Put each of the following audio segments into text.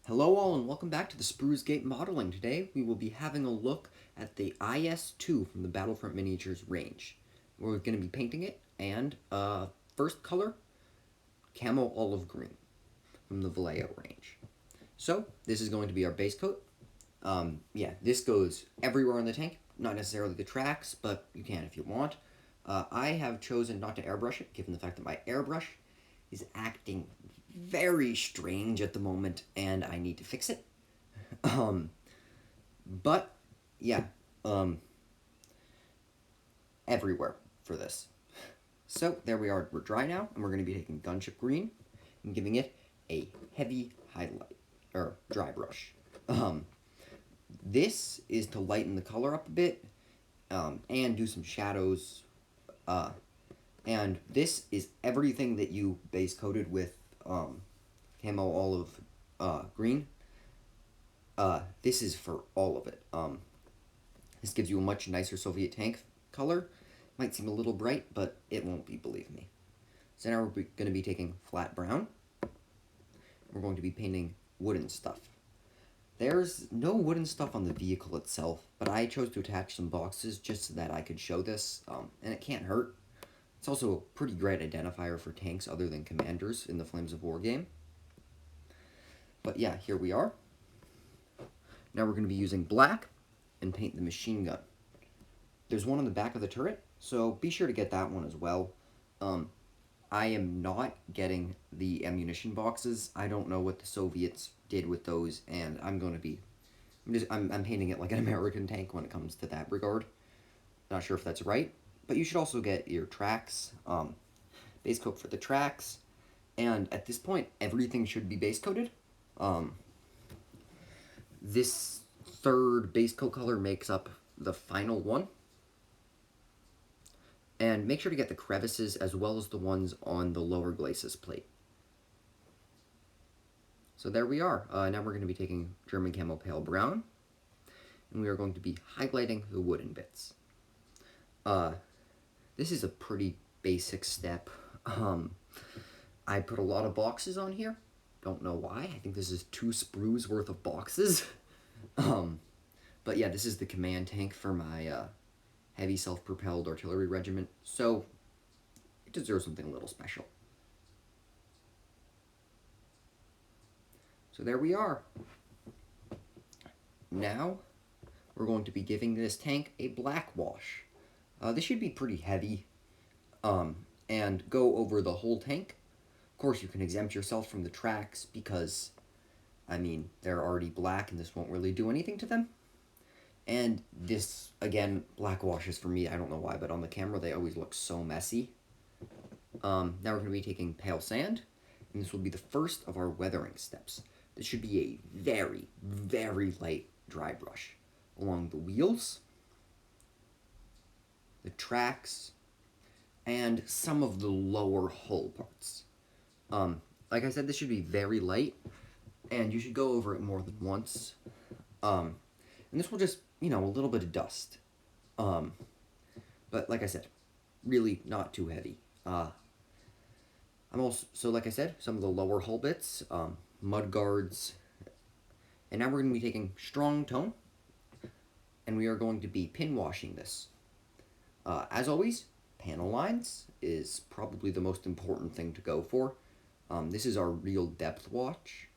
Hello all and welcome back to the Spruce Gate Modeling. Today we will be having a look at the IS-2 from the Battlefront Miniatures range. We're going to be painting it, and first color, Camo Olive Green from the Vallejo range. So this is going to be our base coat. This goes everywhere on the tank, not necessarily the tracks, but you can if you want. I have chosen not to airbrush it, given the fact that my airbrush is acting very strange at the moment, and I need to fix it. Um, but yeah, everywhere for this. So there we are. We're dry now, and we're going to be taking Gunship Green and giving it a heavy highlight or dry brush. This is to lighten the color up a bit, and do some shadows. And this is everything that you base coated with Camo Olive Green. This is for all of it. This gives you a much nicer Soviet tank color. Might seem a little bright, but it won't be, believe me. So now we're going to be taking flat brown. We're going to be painting wooden stuff. There's no wooden stuff on the vehicle itself, but I chose to attach some boxes just so that I could show this, and it can't hurt. It's also a pretty great identifier for tanks other than commanders in the Flames of War game. But yeah, here we are. Now we're going to be using black and paint the machine gun. There's one on the back of the turret, so be sure to get that one as well. I am not getting the ammunition boxes. I don't know what the Soviets did with those, and I'm painting it like an American tank when it comes to that regard. Not sure if that's right, but you should also get your tracks, base coat for the tracks, and at this point, everything should be base coated. This third base coat color makes up the final one. And make sure to get the crevices as well as the ones on the lower glacis plate. So there we are. Now we're going to be taking German Camo Pale Brown, and we are going to be highlighting the wooden bits. This is a pretty basic step. I put a lot of boxes on here. Don't know why. I think this is 2 sprues worth of boxes. But yeah, this is the command tank for my heavy self-propelled artillery regiment, so it deserves something a little special. So there we are. Now we're going to be giving this tank a black wash. This should be pretty heavy and go over the whole tank. Of course, you can exempt yourself from the tracks because, I mean, they're already black and this won't really do anything to them. And this, again, black washes for me, I don't know why, but on the camera they always look so messy. Now we're going to be taking pale sand, and this will be the first of our weathering steps. This should be a very, very light dry brush along the wheels, the tracks, and some of the lower hull parts. Like I said, this should be very light, and you should go over it more than once. And this will just, a little bit of dust. But like I said, really not too heavy. I'm also, so like I said, some of the lower hull bits, mud guards, and now we're going to be taking strong tone, and we are going to be pin washing this. As always, panel lines is probably the most important thing to go for. This is our real depth watch.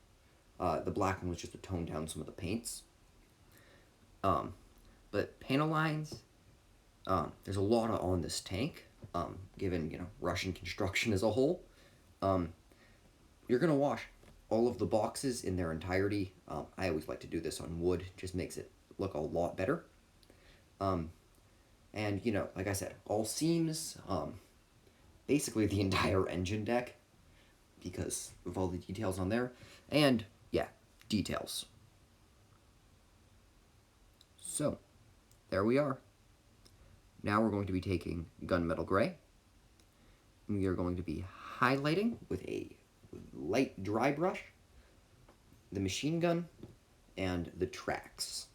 The black one was just to tone down some of the paints. But panel lines, there's a lot on this tank, given, Russian construction as a whole. You're going to wash all of the boxes in their entirety. I always like to do this on wood, just makes it look a lot better. And, like I said, all seams, basically the entire engine deck, because of all the details on there. And, yeah, details. So, there we are. Now we're going to be taking Gunmetal Gray. And we are going to be highlighting with a light dry brush the machine gun and the tracks.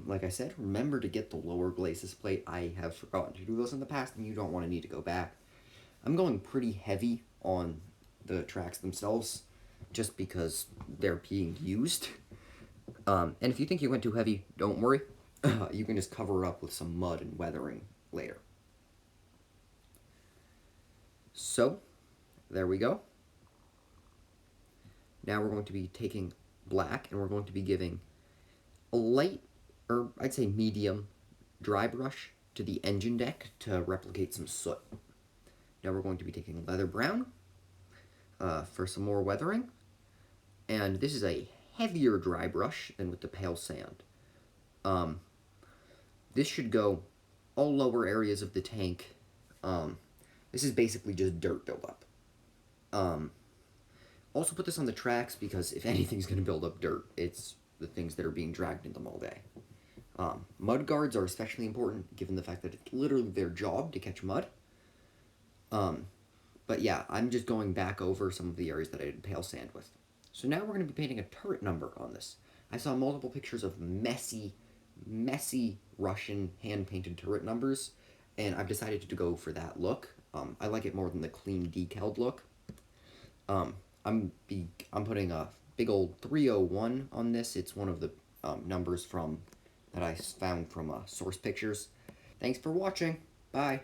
Like I said, remember to get the lower glacis plate. I have forgotten to do those in the past, and you don't want to go back. I'm going pretty heavy on the tracks themselves. just because they're being used. And if you think you went too heavy, don't worry. You can just cover it up with some mud and weathering later. So, there we go. Now we're going to be taking black and we're going to be giving a light, or I'd say medium, dry brush to the engine deck to replicate some soot. Now we're going to be taking leather brown for some more weathering. And this is a heavier dry brush than with the pale sand. This should go all lower areas of the tank. This is basically just dirt buildup. Also put this on the tracks because if anything's going to build up dirt, it's the things that are being dragged in them all day. Mud guards are especially important given the fact that it's literally their job to catch mud. But yeah, I'm just going back over some of the areas that I did pale sand with. So now we're going to be painting a turret number on this. I saw multiple pictures of messy Russian hand-painted turret numbers, and I've decided to go for that look. I like it more than the clean decaled look. I'm putting a big old 301 on this. It's one of the numbers that I found from source pictures. Thanks for watching. Bye.